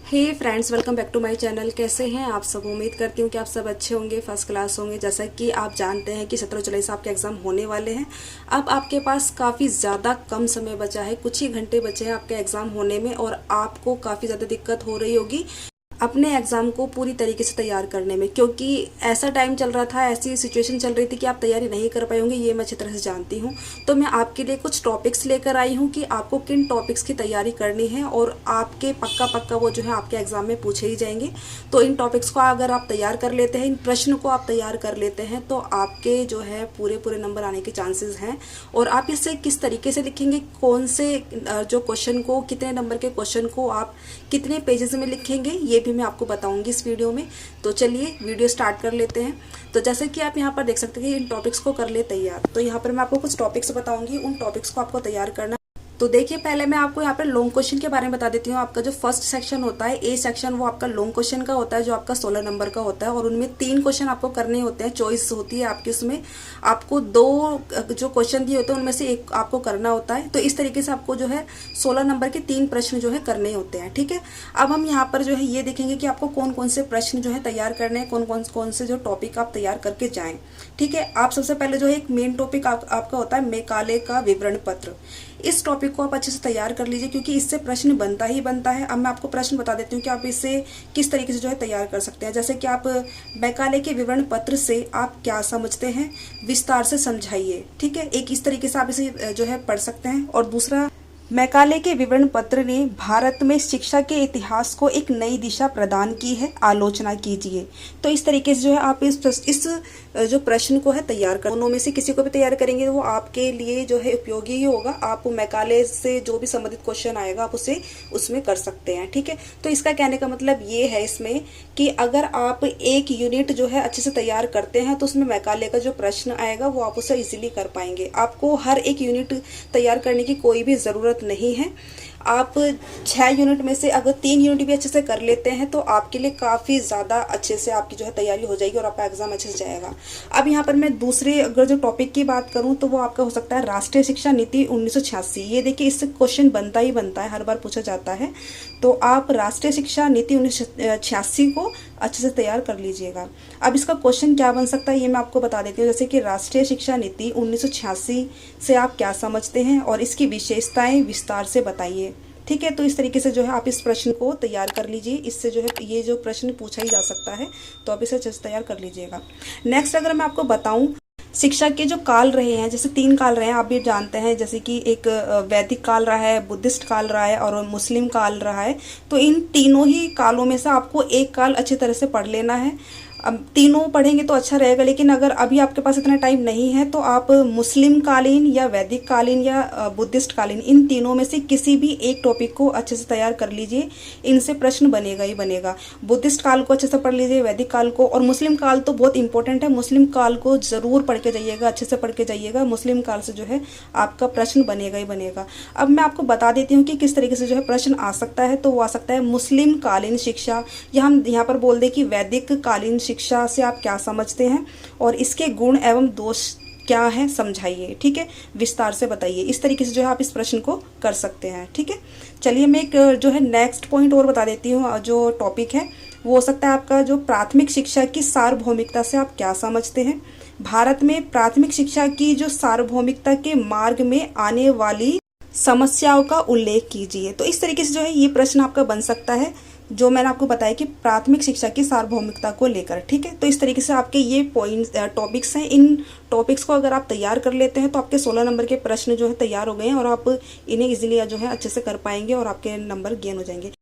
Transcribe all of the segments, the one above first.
Hey friends, welcome back to my channel. कैसे हैं आप सब? उम्मीद करती हूँ कि आप सब अच्छे होंगे, फर्स्ट क्लास होंगे। जैसा कि आप जानते हैं कि 17 जुलाई से आपके एग्ज़ाम होने वाले हैं। अब आपके पास काफ़ी ज़्यादा कम समय बचा है, कुछ ही घंटे बचे हैं आपके एग्ज़ाम होने में, और आपको काफ़ी ज़्यादा दिक्कत हो रही होगी अपने एग्जाम को पूरी तरीके से तैयार करने में, क्योंकि ऐसा टाइम चल रहा था, ऐसी सिचुएशन चल रही थी कि आप तैयारी नहीं कर पाए होंगे, ये मैं अच्छी तरह से जानती हूँ। तो मैं आपके लिए कुछ टॉपिक्स लेकर आई हूँ कि आपको किन टॉपिक्स की तैयारी करनी है, और आपके पक्का पक्का वो जो है आपके एग्जाम में पूछे ही जाएंगे। तो इन टॉपिक्स को अगर आप तैयार कर लेते हैं, इन प्रश्न को आप तैयार कर लेते हैं, तो आपके जो है पूरे पूरे नंबर आने के चांसेस हैं। और आप इसे किस तरीके से लिखेंगे, कौन से जो क्वेश्चन को, कितने नंबर के क्वेश्चन को आप कितने पेजेस में लिखेंगे, ये भी मैं आपको बताऊंगी इस वीडियो में। तो चलिए वीडियो स्टार्ट कर लेते हैं। तो जैसे कि आप यहाँ पर देख सकते हैं कि इन टॉपिक्स को कर ले तैयार। तो यहाँ पर मैं आपको कुछ टॉपिक्स बताऊंगी, उन टॉपिक्स को आपको तैयार करना। तो देखिए, पहले मैं आपको यहाँ पर लॉन्ग क्वेश्चन के बारे में बता देती हूँ। आपका जो फर्स्ट सेक्शन होता है, ए सेक्शन, वो आपका लॉन्ग क्वेश्चन का होता है, जो आपका 16 नंबर का होता है, और उनमें 3 क्वेश्चन आपको करने होते हैं। चॉइस होती है आपकी, उसमें आपको 2 जो क्वेश्चन दिए होते हैं उनमें से एक आपको करना होता है। तो इस तरीके से आपको जो है 16 नंबर के 3 प्रश्न जो है करने होते हैं। ठीक है, अब हम यहाँ पर जो है ये देखेंगे कि आपको कौन कौन से प्रश्न जो है तैयार करने हैं, कौन से जो टॉपिक आप तैयार करके जाएं। ठीक है, आप सबसे पहले जो है एक मेन टॉपिक आपका होता है मेकाले का विवरण पत्र। इस टॉपिक को आप अच्छे से तैयार कर लीजिए, क्योंकि इससे प्रश्न बनता ही बनता है। अब मैं आपको प्रश्न बता देती हूँ कि आप इसे किस तरीके से जो है तैयार कर सकते हैं। जैसे कि आप मैकाले के विवरण पत्र से आप क्या समझते हैं, विस्तार से समझाइए। ठीक है, एक इस तरीके से आप इसे जो है पढ़ सकते हैं। और दूसरा, मैकाले के विवरण पत्र ने भारत में शिक्षा के इतिहास को एक नई दिशा प्रदान की है, आलोचना कीजिए। तो इस तरीके से जो है आप इस जो प्रश्न को है तैयार कर, दोनों में से किसी को भी तैयार करेंगे वो आपके लिए जो है उपयोगी ही होगा। आप मैकाले से जो भी संबंधित क्वेश्चन आएगा आप उसे उसमें कर सकते हैं। ठीक है, तो इसका कहने का मतलब ये है इसमें कि अगर आप एक यूनिट जो है अच्छे से तैयार करते हैं, तो उसमें मैकाले का जो प्रश्न आएगा वो आप उसे इजीली कर पाएंगे। आपको हर एक यूनिट तैयार करने की कोई भी जरूरत नहीं है। आप 6 यूनिट में से अगर 3 यूनिट भी अच्छे से कर लेते हैं तो आपके लिए काफ़ी ज़्यादा अच्छे से आपकी जो है तैयारी हो जाएगी और आपका एग्जाम अच्छे से जाएगा। अब यहाँ पर मैं दूसरे अगर जो टॉपिक की बात करूँ तो वो आपका हो सकता है राष्ट्रीय शिक्षा नीति 1986। ये देखिए, इससे क्वेश्चन बनता ही बनता है, हर बार पूछा जाता है। तो आप राष्ट्रीय शिक्षा नीति 1986 को अच्छे से तैयार कर लीजिएगा। अब इसका क्वेश्चन क्या बन सकता है ये मैं आपको बता देती हूँ। जैसे कि राष्ट्रीय शिक्षा नीति 1986 से आप क्या समझते हैं और इसकी विशेषताएं विस्तार से बताइए। ठीक है, तो इस तरीके से जो है आप इस प्रश्न को तैयार कर लीजिए। इससे जो है ये जो प्रश्न पूछा ही जा सकता है, तो आप इसे अच्छे से तैयार कर लीजिएगा। नेक्स्ट, अगर मैं आपको बताऊं, शिक्षा के जो काल रहे हैं, जैसे 3 काल रहे हैं, आप भी जानते हैं। जैसे कि एक वैदिक काल रहा है, बुद्धिस्ट काल रहा है और मुस्लिम काल रहा है। तो इन तीनों ही कालों में से आपको एक काल अच्छी तरह से पढ़ लेना है। अब तीनों पढ़ेंगे तो अच्छा रहेगा, लेकिन अगर अभी आपके पास इतना टाइम नहीं है तो आप मुस्लिम कालीन या वैदिक कालीन या बुद्धिस्ट कालीन, इन तीनों में से किसी भी एक टॉपिक को अच्छे से तैयार कर लीजिए। इनसे प्रश्न बनेगा ही बनेगा। बुद्धिस्ट काल को अच्छे से पढ़ लीजिए, वैदिक काल को, और मुस्लिम काल तो बहुत इंपॉर्टेंट है। मुस्लिम काल को जरूर पढ़ के जाइएगा, अच्छे से पढ़ के जाइएगा। मुस्लिम काल से जो है आपका प्रश्न बनेगा ही बनेगा। अब मैं आपको बता देती हूँ कि किस तरीके से जो है प्रश्न आ सकता है। तो वो आ सकता है मुस्लिम कालीन शिक्षा, या हम यहाँ पर बोल दें कि वैदिक कालीन शिक्षा से आप क्या समझते हैं और इसके गुण एवं दोष क्या है, समझाइए। ठीक है, विस्तार से बताइए। इस तरीके से जो है आप इस प्रश्न को कर सकते हैं। ठीक है, चलिए मैं एक जो है नेक्स्ट पॉइंट और बता देती हूँ। जो टॉपिक है वो हो सकता है आपका जो प्राथमिक शिक्षा की सार्वभौमिकता से आप क्या समझते हैं। भारत में प्राथमिक शिक्षा की जो सार्वभौमिकता के मार्ग में आने वाली समस्याओं का उल्लेख कीजिए। तो इस तरीके से जो है ये प्रश्न आपका बन सकता है, जो मैंने आपको बताया कि प्राथमिक शिक्षा की सार्वभौमिकता को लेकर। ठीक है, तो इस तरीके से आपके ये पॉइंट्स टॉपिक्स हैं। इन टॉपिक्स को अगर आप तैयार कर लेते हैं तो आपके 16 नंबर के प्रश्न जो है तैयार हो गए हैं, और आप इन्हें इजीली जो है अच्छे से कर पाएंगे और आपके नंबर गेन हो जाएंगे।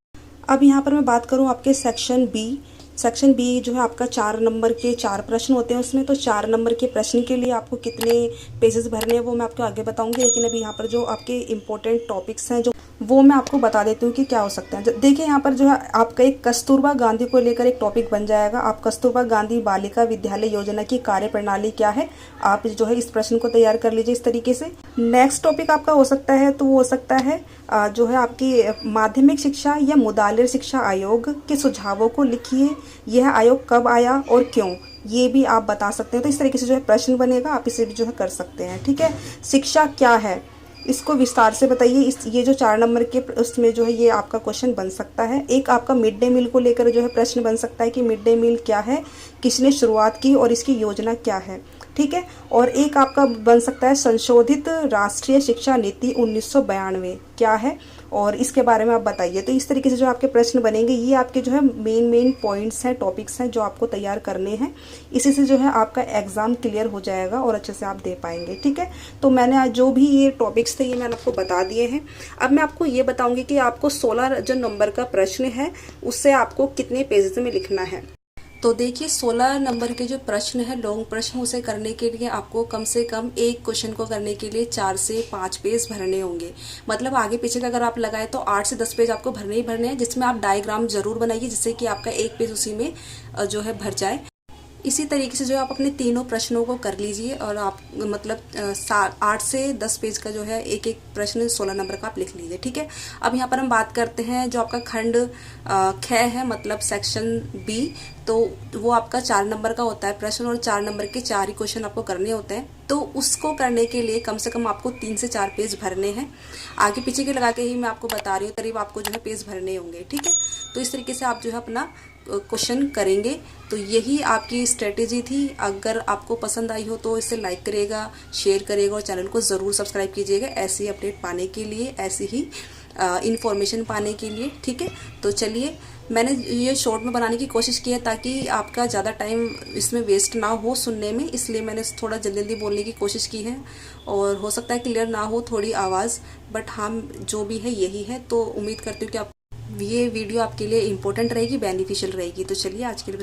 अब यहाँ पर मैं बात करूँ आपके सेक्शन बी जो है आपका 4 नंबर के 4 प्रश्न होते हैं उसमें। तो 4 नंबर के प्रश्न के लिए आपको कितने पेजेस भरने हैं वो मैं आपको आगे बताऊंगी, लेकिन अभी यहाँ पर जो आपके इम्पोर्टेंट टॉपिक्स हैं जो वो मैं आपको बता देती हूँ कि क्या हो सकता है। देखिए, यहाँ पर जो है आपका एक कस्तूरबा गांधी को लेकर एक टॉपिक बन जाएगा। आप कस्तूरबा गांधी बालिका विद्यालय योजना की कार्यप्रणाली क्या है, आप जो है इस प्रश्न को तैयार कर लीजिए इस तरीके से। नेक्स्ट टॉपिक आपका हो सकता है, तो वो हो सकता है जो है आपकी माध्यमिक शिक्षा या मुदालिर शिक्षा आयोग के सुझावों को लिखिए। यह आयोग कब आया और क्यों, ये भी आप बता सकते हैं। तो इस तरीके से जो है प्रश्न बनेगा, आप इसे भी जो है कर सकते हैं। ठीक है, शिक्षा क्या है, इसको विस्तार से बताइए। ये जो 4 नंबर के उसमें जो है ये आपका क्वेश्चन बन सकता है। एक आपका मिड डे मील को लेकर जो है प्रश्न बन सकता है कि मिड डे मील क्या है, किसने शुरुआत की और इसकी योजना क्या है, ठीक है। और एक आपका बन सकता है संशोधित राष्ट्रीय शिक्षा नीति 1992 क्या है और इसके बारे में आप बताइए। तो इस तरीके से जो आपके प्रश्न बनेंगे ये आपके जो है मेन पॉइंट्स हैं, टॉपिक्स हैं जो आपको तैयार करने हैं। इसी से जो है आपका एग्जाम क्लियर हो जाएगा और अच्छे से आप दे पाएंगे, ठीक है। तो मैंने आज जो भी ये टॉपिक्स थे ये मैंने आपको बता दिए हैं। अब मैं आपको ये बताऊंगी कि आपको 16 जो नंबर का प्रश्न है उससे आपको कितने पेजेस में लिखना है। तो देखिए 16 नंबर के जो प्रश्न है लॉन्ग प्रश्न, उसे करने के लिए आपको कम से कम एक क्वेश्चन को करने के लिए 4 से 5 पेज भरने होंगे। मतलब आगे पीछे का अगर आप लगाए तो 8 से 10 पेज आपको भरने ही भरने हैं, जिसमें आप डायग्राम जरूर बनाइए जिससे कि आपका एक पेज उसी में जो है भर जाए। इसी तरीके से जो आप अपने तीनों प्रश्नों को कर लीजिए और आप मतलब 8 से 10 पेज का जो है एक एक प्रश्न 16 नंबर का आप लिख लीजिए, ठीक है। अब यहाँ पर हम बात करते हैं जो आपका खंड ख है, मतलब सेक्शन बी। तो वो आपका 4 नंबर का होता है प्रश्न और 4 नंबर के 4 ही क्वेश्चन आपको करने होते हैं। तो उसको करने के लिए कम से कम आपको 3 से 4 पेज भरने हैं। आगे पीछे के लगा के ही मैं आपको बता रही हूँ, करीब आपको जो है पेज भरने होंगे, ठीक है। तो इस तरीके से आप जो है अपना क्वेश्चन करेंगे। तो यही आपकी स्ट्रेटेजी थी। अगर आपको पसंद आई हो तो इसे लाइक करिएगा, शेयर करिएगा और चैनल को ज़रूर सब्सक्राइब कीजिएगा ऐसी ही अपडेट पाने के लिए, ऐसी ही इन्फॉर्मेशन पाने के लिए, ठीक है। तो चलिए, मैंने ये शॉर्ट में बनाने की कोशिश की है ताकि आपका ज़्यादा टाइम इसमें वेस्ट ना हो सुनने में, इसलिए मैंने थोड़ा जल्दी जल्दी बोलने की कोशिश की है। और हो सकता है क्लियर ना हो थोड़ी आवाज़, बट हम जो भी है यही है। तो उम्मीद करती हूँ कि आप ये वीडियो आपके लिए इम्पोर्टेंट रहेगी, बेनिफिशियल रहेगी। तो चलिए आज के लिए